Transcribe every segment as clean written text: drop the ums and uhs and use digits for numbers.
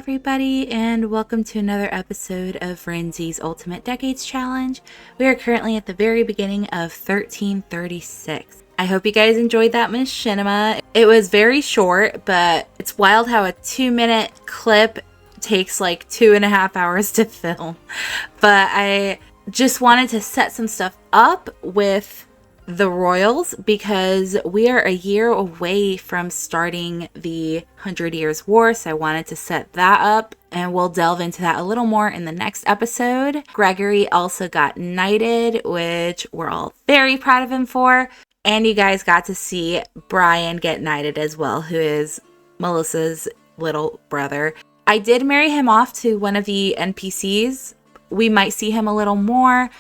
everybody, and welcome to another episode of Renzi's Ultimate Decades Challenge. We are currently at the very beginning of 1336. I hope you guys enjoyed that machinima. It was very short, but it's wild how a 2-minute clip takes like 2.5 hours to film. But I just wanted to set some stuff up with the royals because we are a year away from starting the 100 Years' War, so I wanted to set that up, and we'll delve into that a little more in the next episode. Gregory also got knighted, which we're all very proud of him for, and you guys got to see Brian get knighted as well, who is Melissa's little brother. I did marry him off to one of the NPCs. We might see him a little more,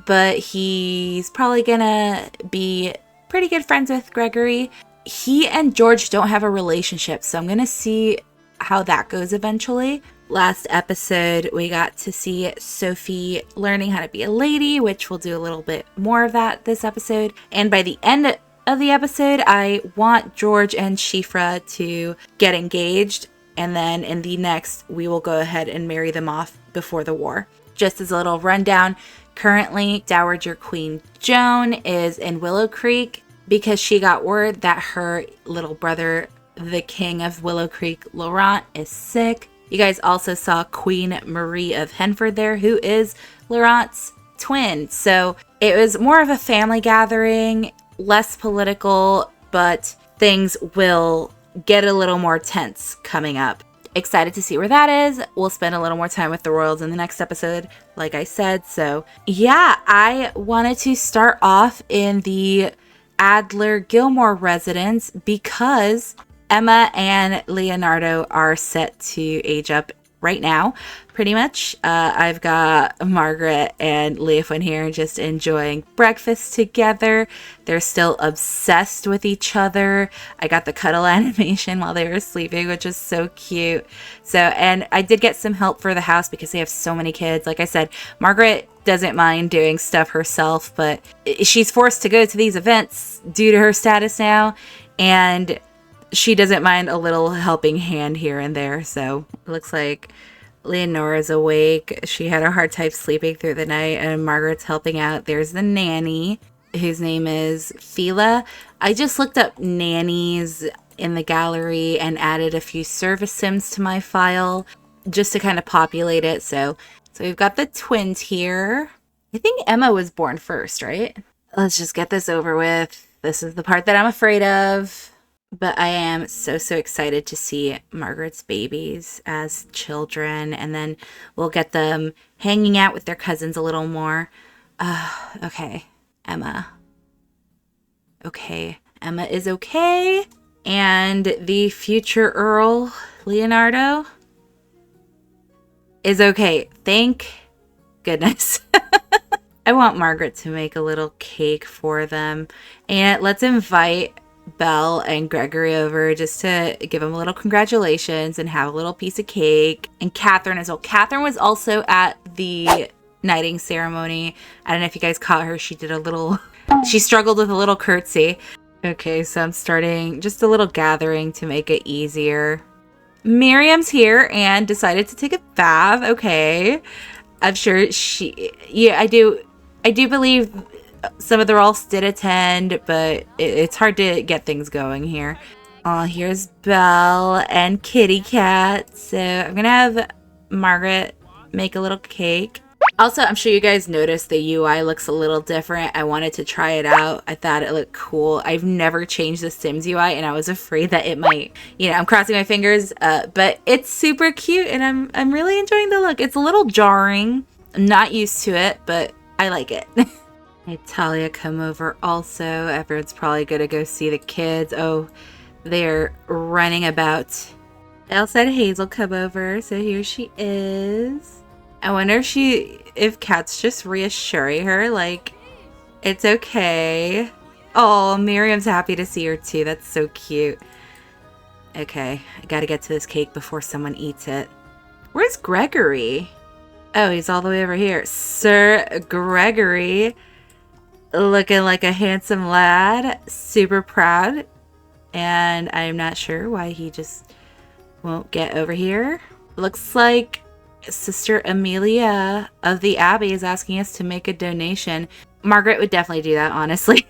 but he's probably gonna be pretty good friends with Gregory. He and George don't have a relationship, so I'm gonna see how that goes eventually. Last episode, we got to see Sophie learning how to be a lady, which we'll do a little bit more of that this episode. And by the end of the episode, I want George and Shifra to get engaged, and then in the next, we will go ahead and marry them off before the war. Just as a little rundown, currently, Dowager Queen Joan is in Willow Creek because she got word that her little brother, the King of Willow Creek, Laurent, is sick. You guys also saw Queen Marie of Henford there, who is Laurent's twin. So it was more of a family gathering, less political, but things will get a little more tense coming up. Excited to see where that is. We'll spend a little more time with the royals in the next episode, like I said. So yeah, I wanted to start off in the Adler-Gilmore residence because Emma and Leonardo are set to age up right now, pretty much. I've got Margaret and Leofwin here just enjoying breakfast together. They're still obsessed with each other. I got the cuddle animation while they were sleeping, which is so cute. So, and I did get some help for the house because they have so many kids. Like I said, Margaret doesn't mind doing stuff herself, but she's forced to go to these events due to her status now, and she doesn't mind a little helping hand here and there. So it looks like Leonora's awake. She had a hard time sleeping through the night, and Margaret's helping out. There's the nanny, whose name is Fila. I just looked up nannies in the gallery and added a few service sims to my file just to kind of populate it. So we've got the twins here. I think Emma was born first, right? Let's just get this over with. This is the part that I'm afraid of. But I am so excited to see Margaret's babies as children, and then we'll get them hanging out with their cousins a little more. Okay, Emma. Okay, Emma is okay. And the future Earl, Leonardo, is okay. Thank goodness. I want Margaret to make a little cake for them. And let's invite Belle and Gregory over just to give them a little congratulations and have a little piece of cake. And Catherine as well. Catherine was also at the knighting ceremony. I don't know if you guys caught her. She did a little, she struggled with a little curtsy. Okay, so I'm starting just a little gathering to make it easier. Miriam's here and decided to take a bath. Okay. I'm sure I do believe some of the Rolfs did attend, but it's hard to get things going here. Oh, here's Belle and Kitty Cat. So I'm gonna have Margaret make a little cake. Also, I'm sure you guys noticed the UI looks a little different. I wanted to try it out. I thought it looked cool. I've never changed the Sims UI, and I was afraid that it might, I'm crossing my fingers, but it's super cute, and I'm really enjoying the look. It's a little jarring. I'm not used to it, but I like it. Hey, Talia come over also. Everyone's probably gonna go see the kids. Oh, they're running about. Elsa and Hazel come over, so here she is. I wonder if Kat's just reassuring her, like, it's okay. Oh, Miriam's happy to see her too. That's so cute. Okay, I gotta get to this cake before someone eats it. Where's Gregory? Oh, he's all the way over here. Sir Gregory. Looking like a handsome lad, super proud, and I'm not sure why he just won't get over here. Looks like Sister Amelia of the Abbey is asking us to make a donation. Margaret would definitely do that, honestly.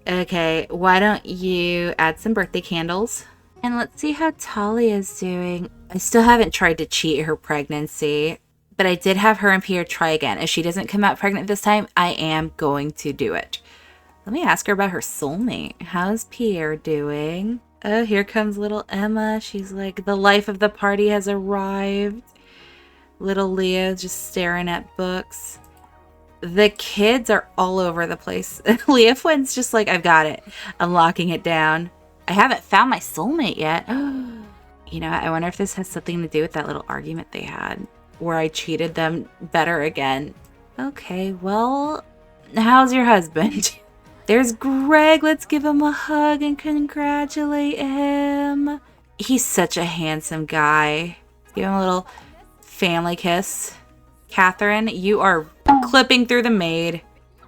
Okay, why don't you add some birthday candles? And let's see how Talia's doing. I still haven't tried to cheat her pregnancy, but I did have her and Pierre try again. If she doesn't come out pregnant this time, I am going to do it. Let me ask her about her soulmate. How's Pierre doing? Oh, here comes little Emma. She's like, the life of the party has arrived. Little Leo just staring at books. The kids are all over the place. Leo Fwynn's just like, I've got it. I'm locking it down. I haven't found my soulmate yet. You know, I wonder if this has something to do with that little argument they had where I treated them better again. Okay, well, how's your husband? There's Greg. Let's give him a hug and congratulate him. He's such a handsome guy. Give him a little family kiss. Catherine, you are clipping through the maid.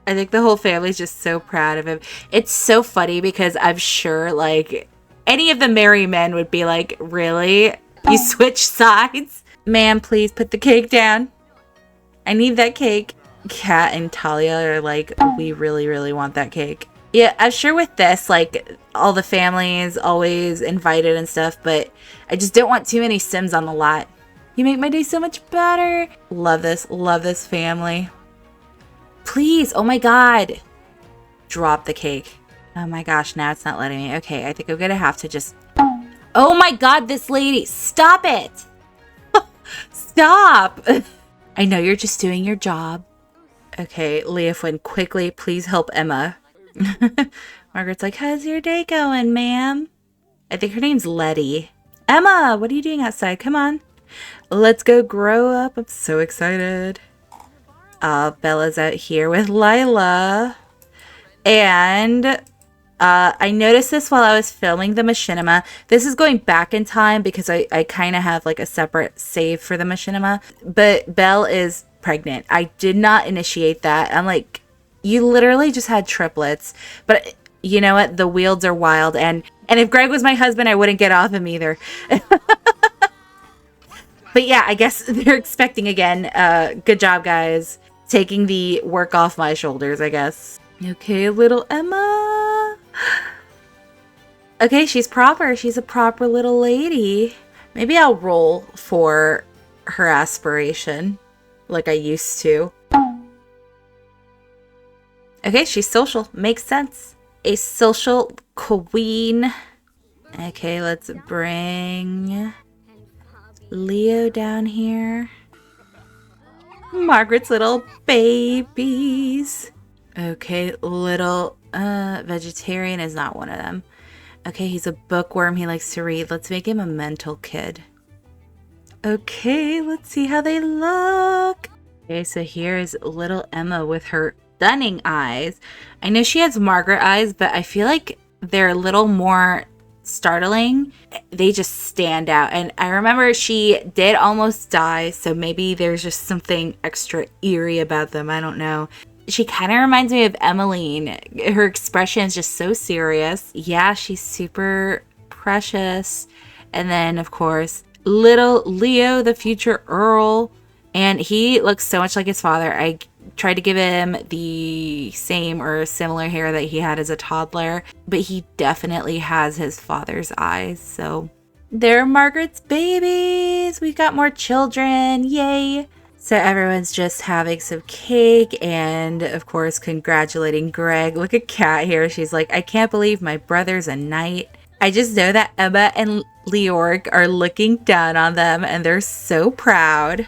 I think the whole family's just so proud of him. It's so funny because I'm sure, like, any of the merry men would be like, really? You switch sides? Ma'am, please put the cake down. I need that cake. Kat and Talia are like, we really, really want that cake. Yeah, I'm sure with this, like, all the families always invited and stuff, but I just don't want too many Sims on the lot. You make my day so much better. Love this family. Please, oh my God. Drop the cake. Oh my gosh, now it's not letting me. Okay, I think I'm gonna have to just... Oh my God, this lady, stop it. Stop. I know you're just doing your job. Okay, Leah Fwynn, quickly, please help Emma. Margaret's like, how's your day going, ma'am? I think her name's Letty. Emma, what are you doing outside? Come on. Let's go grow up. I'm so excited. Bella's out here with Lila. And I noticed this while I was filming the machinima. This is going back in time because I kind of have like a separate save for the machinima. But Belle is pregnant. I did not initiate that. I'm like, you literally just had triplets. But you know what? The Wields are wild. And if Greg was my husband, I wouldn't get off him either. But yeah, I guess they're expecting again. Good job, guys. Taking the work off my shoulders, I guess. Okay, little Emma. Okay, she's proper. She's a proper little lady. Maybe I'll roll for her aspiration like I used to. Okay, she's social. Makes sense. A social queen. Okay, let's bring Leo down here. Margaret's little babies. Okay, little vegetarian is not one of them. Okay, he's a bookworm. He likes to read. Let's make him a mental kid. Okay, let's see how they look. Okay, so here is little Emma with her stunning eyes. I know she has Margaret eyes, but I feel like they're a little more startling. They just stand out. And I remember she did almost die, so maybe there's just something extra eerie about them. I don't know. She kind of reminds me of Emmeline. Her expression is just so serious. Yeah, she's super precious. And then, of course, little Leo, the future Earl. And he looks so much like his father. I tried to give him the same or similar hair that he had as a toddler, but he definitely has his father's eyes. So they're Margaret's babies. We got more children. Yay. So everyone's just having some cake and, of course, congratulating Greg. Look at Kat here. She's like, I can't believe my brother's a knight. I just know that Emma and Leorg are looking down on them and they're so proud.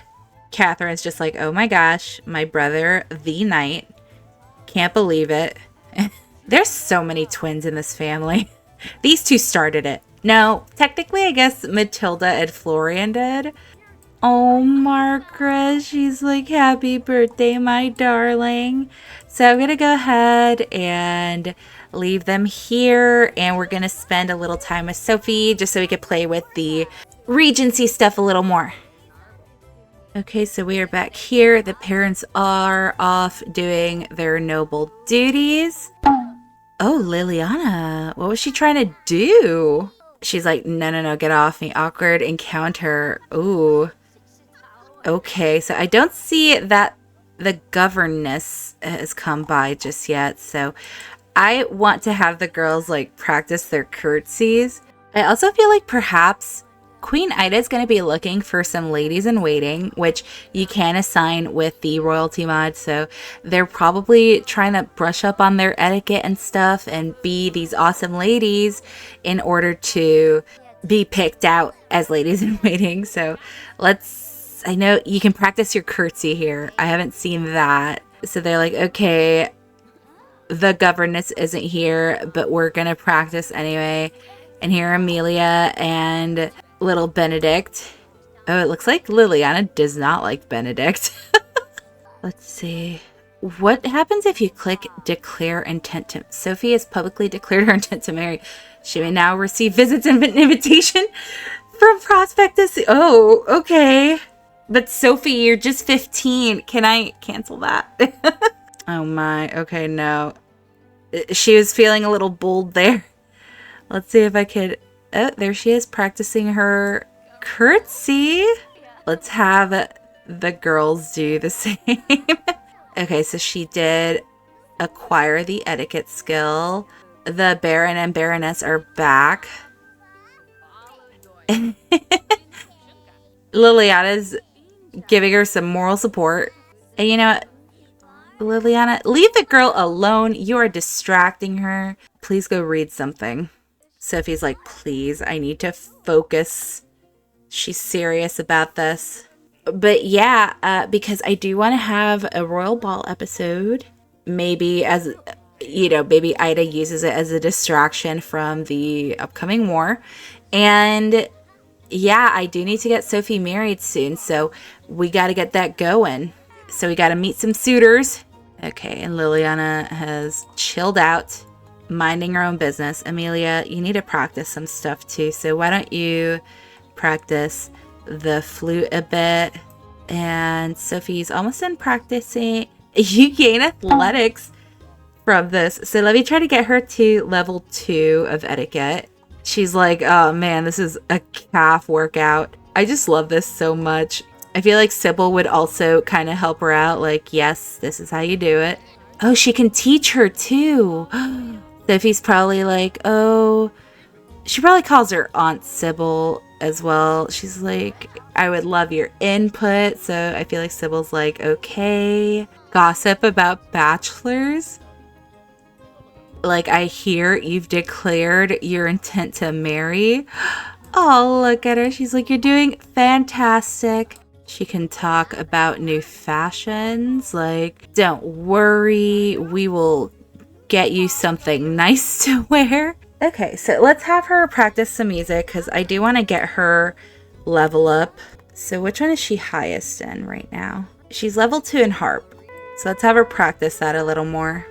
Catherine's just like, oh my gosh, my brother, the knight. Can't believe it. There's so many twins in this family. These two started it. No, technically, I guess Matilda and Florian did. Oh, Margaret, she's like, happy birthday, my darling. So I'm going to go ahead and leave them here. And we're going to spend a little time with Sophie just so we could play with the Regency stuff a little more. Okay, so we are back here. The parents are off doing their noble duties. Oh, Liliana, what was she trying to do? She's like, no, get off me. Awkward encounter. Ooh. Okay, so I don't see that the governess has come by just yet, so I want to have the girls like practice their curtsies. I also feel like perhaps Queen Ida is going to be looking for some ladies in waiting, which you can assign with the royalty mod. So they're probably trying to brush up on their etiquette and stuff and be these awesome ladies in order to be picked out as ladies in waiting. So I know you can practice your curtsy here. I haven't seen that. So they're like, okay, the governess isn't here, but we're going to practice anyway. And here are Amelia and little Benedict. Oh, it looks like Liliana does not like Benedict. Let's see. What happens if you click declare intent to... Sophie has publicly declared her intent to marry. She may now receive visits and an invitation from prospectus. Oh, okay. But Sophie, you're just 15. Can I cancel that? Oh my. Okay, no. She was feeling a little bold there. Let's see if I could... Oh, there she is practicing her curtsy. Let's have the girls do the same. Okay, so she did acquire the etiquette skill. The Baron and Baroness are back. Liliana's giving her some moral support. And you know what? Liliana, leave the girl alone. You are distracting her. Please go read something. Sophie's like, please, I need to focus. She's serious about this. But yeah, because I do want to have a royal ball episode. Maybe as, you know, maybe Ida uses it as a distraction from the upcoming war. And yeah, I do need to get Sophie married soon. So we got to get that going. So we got to meet some suitors. Okay, and Liliana has chilled out, minding her own business. Amelia, you need to practice some stuff too. So why don't you practice the flute a bit? And Sophie's almost done practicing. You gain athletics from this. So let me try to get her to level 2 of etiquette. She's like, oh man, this is a calf workout. I just love this so much. I feel like Sybil would also kind of help her out. Like, yes, this is how you do it. Oh, she can teach her too. Sophie's probably like, oh, she probably calls her Aunt Sybil as well. She's like, I would love your input. So I feel like Sybil's like, okay. Gossip about bachelors. Like, I hear you've declared your intent to marry. Oh, look at her. She's like, you're doing fantastic. She can talk about new fashions. Like, don't worry, we will get you something nice to wear. Okay, so let's have her practice some music because I do want to get her level up. So which one is she highest in right now? She's level 2 in harp. So let's have her practice that a little more.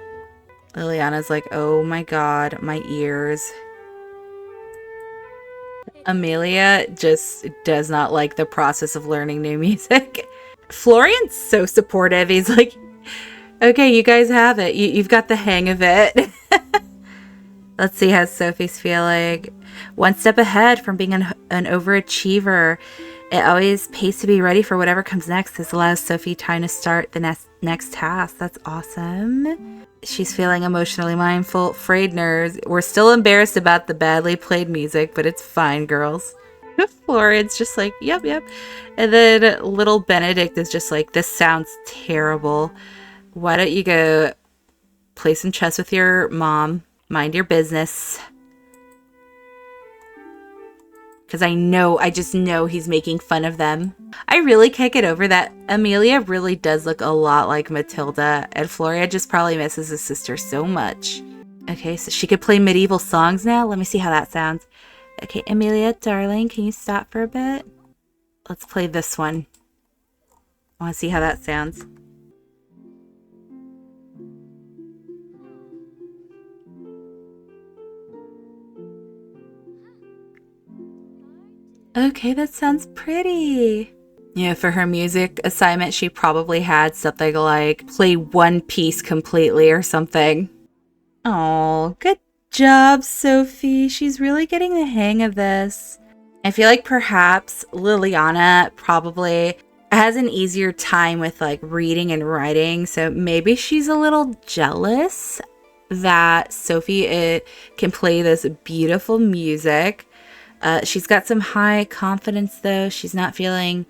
Liliana's like, oh my god, my ears. Amelia just does not like the process of learning new music. Florian's so supportive. He's like, okay, you guys have it. You've got the hang of it. Let's see how Sophie's feeling. One step ahead from being an overachiever. It always pays to be ready for whatever comes next. This allows Sophie time to start the next task. That's awesome. She's feeling emotionally mindful. Frayed nerves. We're still embarrassed about the badly played music, but it's fine, girls. Florian's just like, yep. And then little Benedict is just like, this sounds terrible. Why don't you go play some chess with your mom? Mind your business. Because I just know he's making fun of them. I really can't get over that Amelia really does look a lot like Matilda, and Floria just probably misses his sister so much. Okay, so she could play medieval songs now. Let me see how that sounds. Okay, Amelia, darling, can you stop for a bit? Let's play this one. I want to see how that sounds. Okay, that sounds pretty. Yeah, for her music assignment, she probably had something like play one piece completely or something. Oh, good job, Sophie. She's really getting the hang of this. I feel like perhaps Liliana probably has an easier time with like reading and writing. So maybe she's a little jealous that Sophie can play this beautiful music. She's got some high confidence though. She's not feeling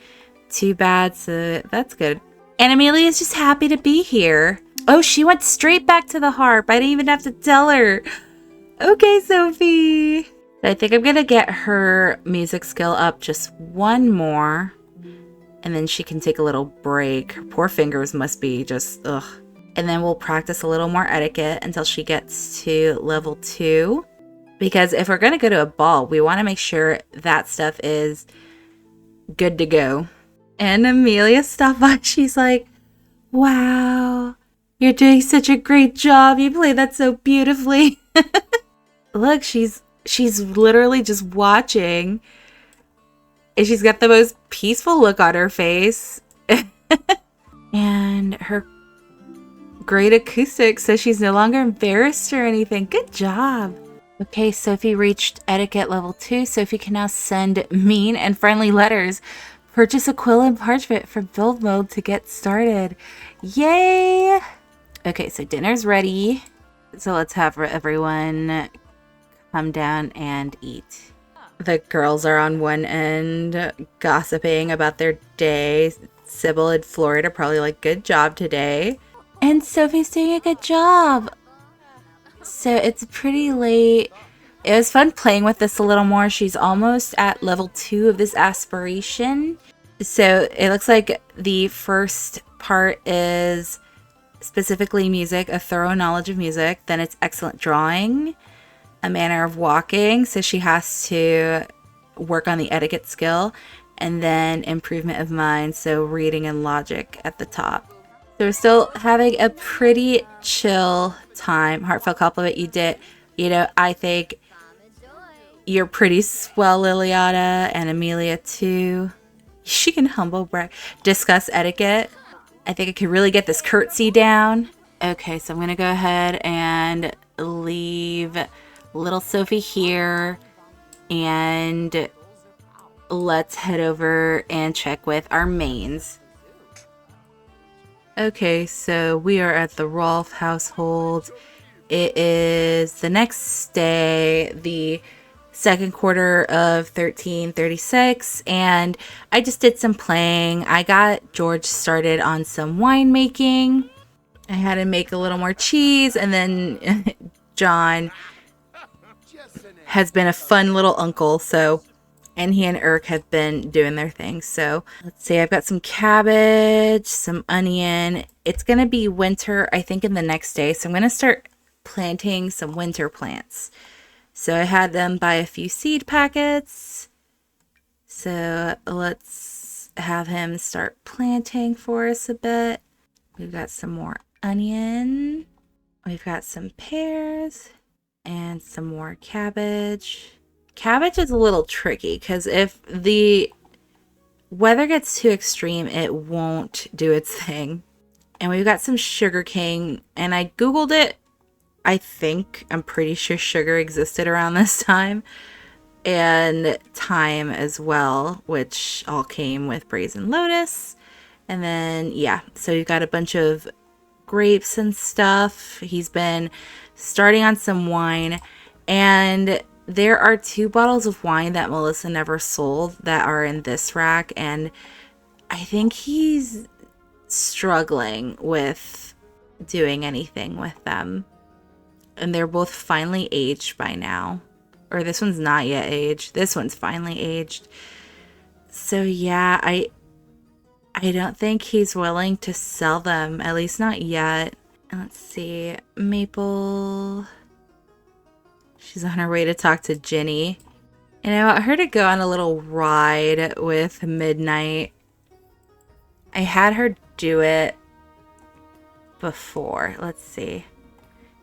too bad, so that's good. And Amelia's just happy to be here. Oh, she went straight back to the harp. I didn't even have to tell her. Okay, Sophie. I think I'm gonna get her music skill up just one more, and then she can take a little break. Her poor fingers must be just ugh. And then we'll practice a little more etiquette until she gets to level 2. Because if we're gonna go to a ball, we want to make sure that stuff is good to go. And Amelia stopped by. She's like, "Wow, you're doing such a great job. You play that so beautifully." Look, she's literally just watching. And she's got the most peaceful look on her face. And her great acoustics, so she's no longer embarrassed or anything. Good job. Okay, Sophie reached etiquette level 2. Sophie can now send mean and friendly letters. Purchase a quill and parchment from build mode to get started. Yay! Okay, so dinner's ready. So let's have everyone come down and eat. The girls are on one end gossiping about their day. Sybil and Floyd are probably like, good job today. And Sophie's doing a good job. So it's pretty late. It was fun playing with this a little more. She's almost at level 2 of this aspiration. So it looks like the first part is specifically music, a thorough knowledge of music. Then it's excellent drawing, a manner of walking. So she has to work on the etiquette skill. And then improvement of mind, so reading and logic at the top. So we're still having a pretty chill time. Heartfelt compliment, you did. You know, I think you're pretty swell, Liliana, and Amelia too. She can humble brag. Discuss etiquette. I think I could really get this curtsy down. Okay, so I'm going to go ahead and leave little Sophie here. And let's head over and check with our mains. Okay, so we are at the Rolfe household. It is the next day, the second quarter of 1336, and I just did some playing. I got George started on some winemaking. I had to make a little more cheese, and then John has been a fun little uncle, so, and he and Eric have been doing their thing. So let's see, I've got some cabbage, some onion. It's gonna be winter, I think, in the next day, so I'm gonna start planting some winter plants. So I had them buy a few seed packets. So let's have him start planting for us a bit. We've got some more onion. We've got some pears and some more cabbage. Cabbage is a little tricky because if the weather gets too extreme, it won't do its thing. And we've got some sugar cane, and I Googled it. I'm pretty sure sugar existed around this time, and thyme as well, which all came with brazen lotus. And then, yeah, so you've got a bunch of grapes and stuff. He's been starting on some wine, and there are 2 bottles of wine that Melissa never sold that are in this rack, and I think he's struggling with doing anything with them. And they're both finally aged by now. Or this one's not yet aged. This one's finally aged. So yeah, I don't think he's willing to sell them. At least not yet. And let's see. Maple. She's on her way to talk to Ginny. And I want her to go on a little ride with Midnight. I had her do it before. Let's see.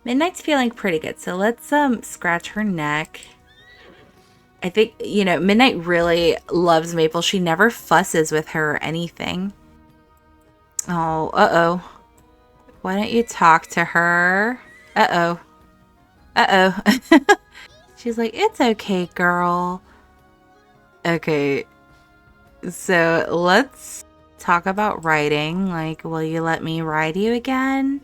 Midnight's feeling pretty good, so let's scratch her neck. I think, you know, Midnight really loves Maple. She never fusses with her or anything. Oh, uh-oh. Why don't you talk to her? Uh-oh. Uh-oh. She's like, it's okay, girl. Okay. So let's talk about riding. Like, will you let me ride you again?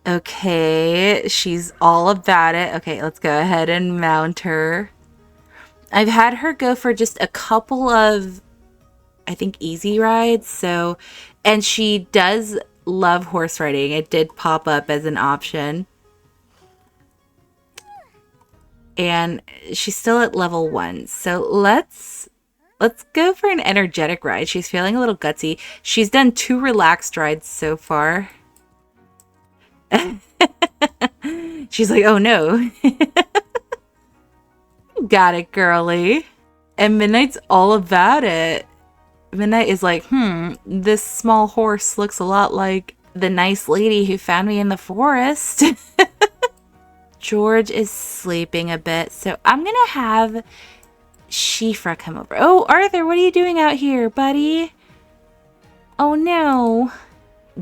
Okay, she's all about it. Okay, let's go ahead and mount her. I've had her go for just a couple of, I think, easy rides. So, and she does love horse riding. It did pop up as an option. And she's still at level 1. So let's go for an energetic ride. She's feeling a little gutsy. She's done 2 relaxed rides so far. She's like, oh no. Got it, girly. And Midnight's all about it. Midnight is like, this small horse looks a lot like the nice lady who found me in the forest. George is sleeping a bit, so I'm gonna have Shifra come over. Oh, Arthur, what are you doing out here, buddy? Oh no.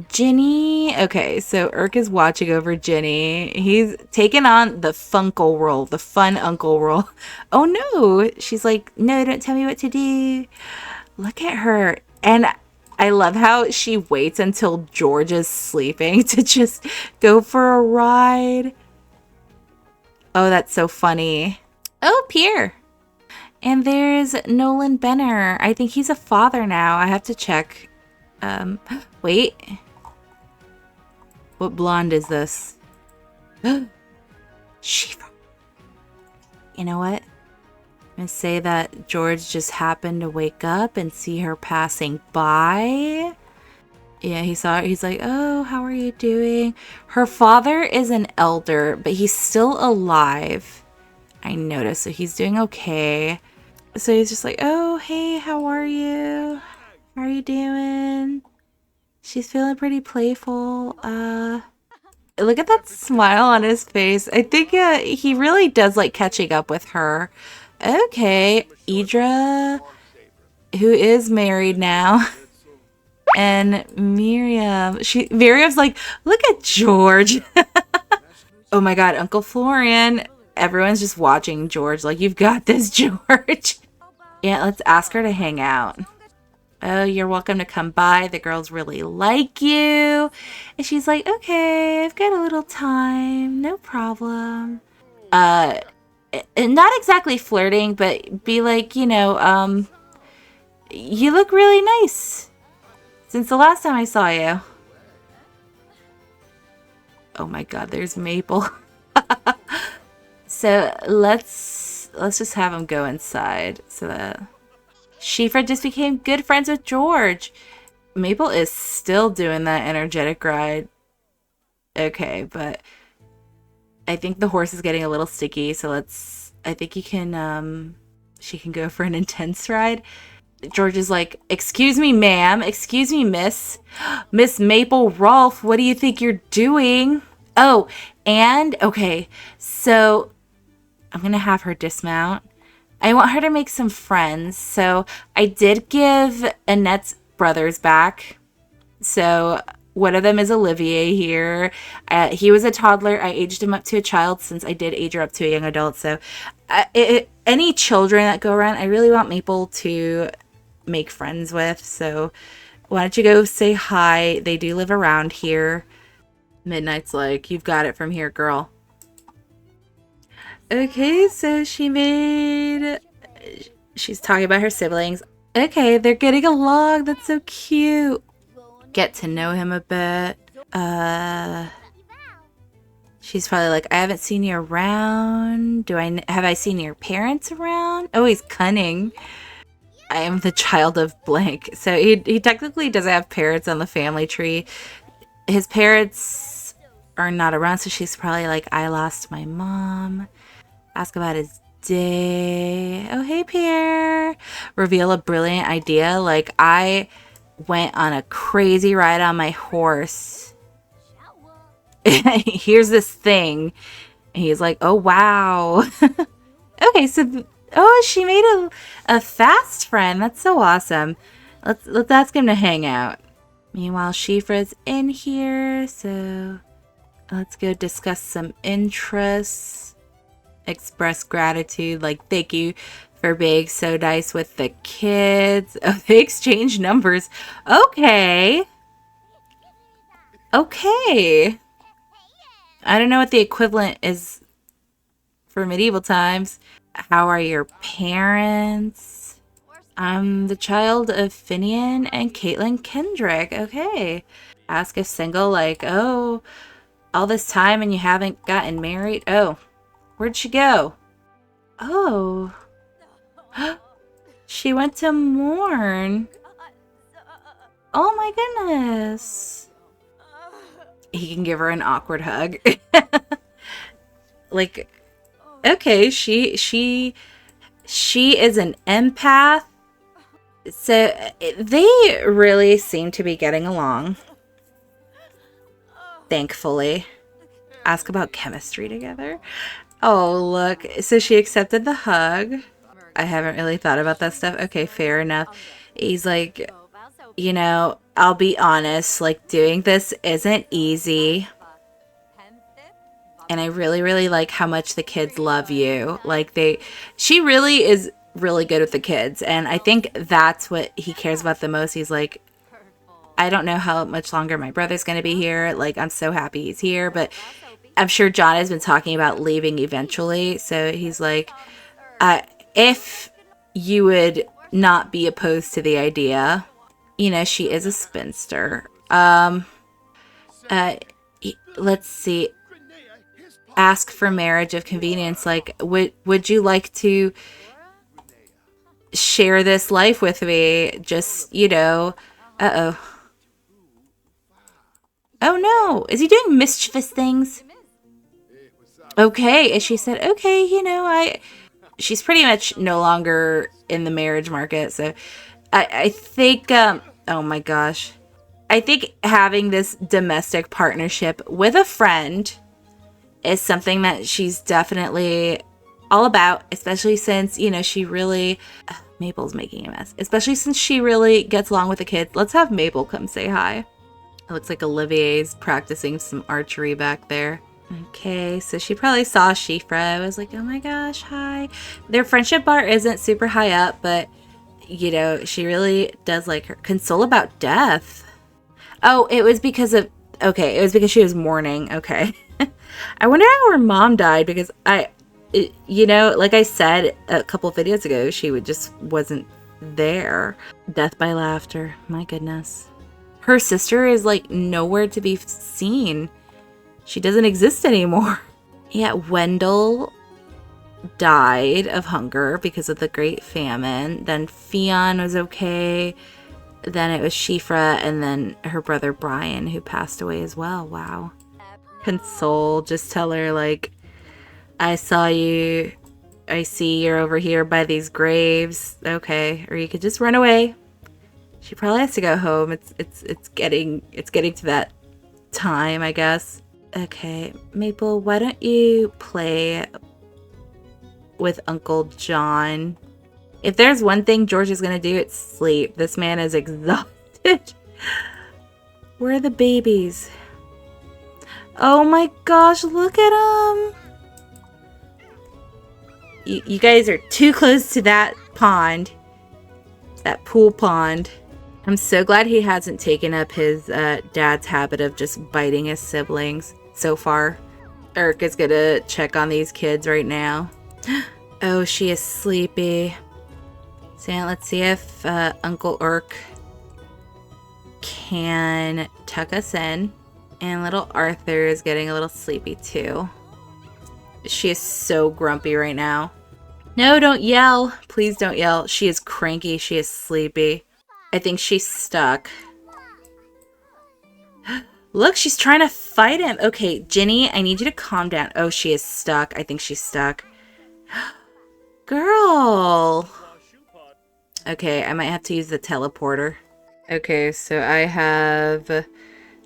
Ginny. Okay, so Urk is watching over Ginny. He's taken on the funkle role, the fun uncle role. Oh no. She's like, no, don't tell me what to do. Look at her. And I love how she waits until George is sleeping to just go for a ride. Oh, that's so funny. Oh, Pierre. And there's Nolan Benner. I think he's a father now. I have to check. Wait. What blonde is this? Shifra. You know what? I'm gonna say that George just happened to wake up and see her passing by. Yeah, he saw her. He's like, oh, how are you doing? Her father is an elder, but he's still alive. I noticed, so he's doing okay. So he's just like, oh, hey, how are you? How are you doing? She's feeling pretty playful. Look at that smile on his face. I think he really does like catching up with her. Okay, Idra, who is married now. And Miriam's like, look at George. Oh my god, Uncle Florian. Everyone's just watching George like, you've got this, George. Yeah, let's ask her to hang out. Oh, you're welcome to come by. The girls really like you. And she's like, okay, I've got a little time. No problem. Not exactly flirting, but be like, you know, you look really nice since the last time I saw you. Oh my god, there's Maple. So let's just have him go inside so that Shifra just became good friends with George. Maple is still doing that energetic ride. Okay, but I think the horse is getting a little sticky, so I think she can go for an intense ride. George is like, excuse me, ma'am. Excuse me, miss. Miss Maple Rolfe, what do you think you're doing? Oh, and, okay, so I'm going to have her dismount. I want her to make some friends. So I did give Annette's brothers back. So one of them is Olivier here. He was a toddler. I aged him up to a child since I did age her up to a young adult. So any children that go around, I really want Maple to make friends with. So why don't you go say hi? They do live around here. Midnight's like, you've got it from here, girl. Okay, so she's talking about her siblings. Okay, they're getting along. That's so cute. Get to know him a bit. She's probably like, I haven't seen you around. Have I seen your parents around? Oh, he's cunning. I am the child of blank. So he technically doesn't have parents on the family tree. His parents are not around, so she's probably like, I lost my mom. Ask about his day. Oh, hey, Pierre. Reveal a brilliant idea. Like, I went on a crazy ride on my horse. Here's this thing. And he's like, oh, wow. Okay, so, she made a fast friend. That's so awesome. Let's ask him to hang out. Meanwhile, Shifra's in here, so let's go discuss some interests. Express gratitude, like, thank you for being so nice with the kids. Oh, they exchange numbers. Okay. Okay. I don't know what the equivalent is for medieval times. How are your parents? I'm the child of Finian and Caitlin Kendrick. Okay. Ask if single, like, oh, all this time and you haven't gotten married? Oh, where'd she go? Oh. She went to mourn. Oh my goodness. He can give her an awkward hug. Like, okay, she is an empath. So they really seem to be getting along. Thankfully. Ask about chemistry together. Oh, look. So she accepted the hug. I haven't really thought about that stuff. Okay, fair enough. He's like, you know, I'll be honest, like, doing this isn't easy. And I really, really like how much the kids love you. Like, she really is really good with the kids. And I think that's what he cares about the most. He's like, I don't know how much longer my brother's going to be here. Like, I'm so happy he's here. But I'm sure John has been talking about leaving eventually. So he's like, if you would not be opposed to the idea, you know, she is a spinster. Let's see. Ask for marriage of convenience. Like, would you like to share this life with me? Just, you know, uh-oh. Oh no, is he doing mischievous things? Okay, and she said, okay, you know, she's pretty much no longer in the marriage market, so I think, oh my gosh. I think having this domestic partnership with a friend is something that she's definitely all about, especially since, you know, she really, Mabel's making a mess, especially since she really gets along with the kids. Let's have Mabel come say hi. It looks like Olivier's practicing some archery back there. Okay, so she probably saw Shifra. I was like, oh my gosh, hi. Their friendship bar isn't super high up, but, you know, she really does like her. Console about death. Oh, it was because of, okay, it was because she was mourning. Okay. I wonder how her mom died, because you know, like I said a couple videos ago, she just wasn't there. Death by laughter. My goodness. Her sister is like nowhere to be seen. She doesn't exist anymore. Yeah, Wendell died of hunger because of the Great Famine. Then Fionn was okay. Then it was Shifra, and then her brother Brian, who passed away as well. Wow. Console, just tell her, like, I saw you. I see you're over here by these graves. Okay. Or you could just run away. She probably has to go home. It's getting to that time, I guess. Okay, Maple, why don't you play with Uncle John? If there's one thing George is gonna do, it's sleep. This man is exhausted. Where are the babies? Oh my gosh, look at them. You guys are too close to that pond. That pool pond. I'm so glad he hasn't taken up his dad's habit of just biting his siblings so far. Eric is gonna check on these kids right now. Oh, she is sleepy. So let's see if Uncle Urk can tuck us in. And little Arthur is getting a little sleepy too. She is so grumpy right now. No, don't yell. Please don't yell. She is cranky. She is sleepy. I think she's stuck. Look, she's trying to fight him. Okay, Ginny, I need you to calm down. Oh, she is stuck. I think she's stuck. Girl. Okay, I might have to use the teleporter. Okay, so I have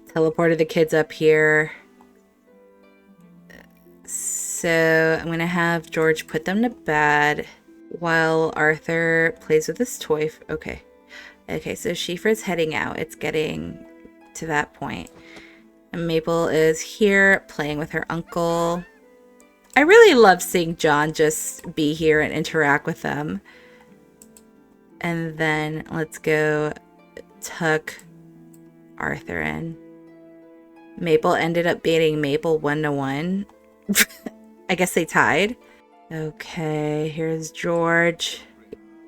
teleported the kids up here. So I'm going to have George put them to bed while Arthur plays with his toy. Okay. Okay, so Shifra's heading out. It's getting to that point. And Maple is here playing with her uncle. I really love seeing John just be here and interact with them. And then let's go tuck Arthur in. Maple ended up beating Maple 1-1. I guess they tied. Okay, here's George.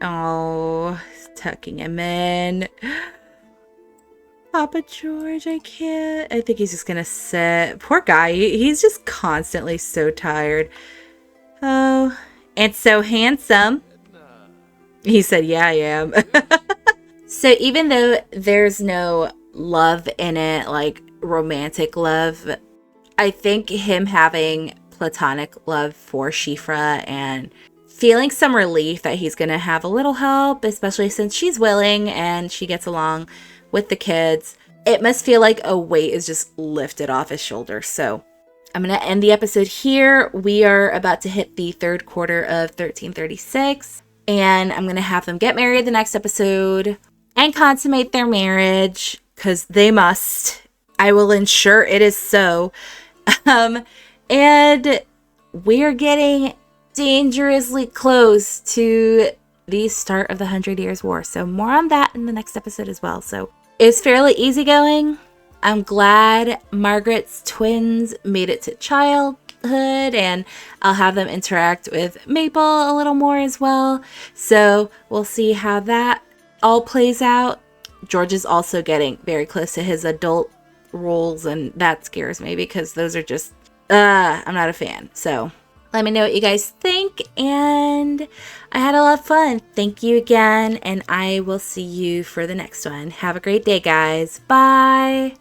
Oh, tucking him in. Papa George, I can't. I think he's just gonna sit. Poor guy. He's just constantly so tired. Oh, and so handsome. He said, yeah, I am. So even though there's no love in it, like romantic love, I think him having platonic love for Shifra and feeling some relief that he's going to have a little help, especially since she's willing and she gets along with the kids, it must feel like a weight is just lifted off his shoulders. So I'm going to end the episode here. We are about to hit the third quarter of 1336, and I'm going to have them get married the next episode and consummate their marriage, because they must. I will ensure it is so. And we're getting dangerously close to the start of the 100 Years' War. So more on that in the next episode as well. So it's fairly easygoing. I'm glad Margaret's twins made it to childhood, and I'll have them interact with Maple a little more as well. So we'll see how that all plays out. George is also getting very close to his adult roles, and that scares me because those are just, I'm not a fan. So let me know what you guys think, and I had a lot of fun. Thank you again, and I will see you for the next one. Have a great day, guys. Bye.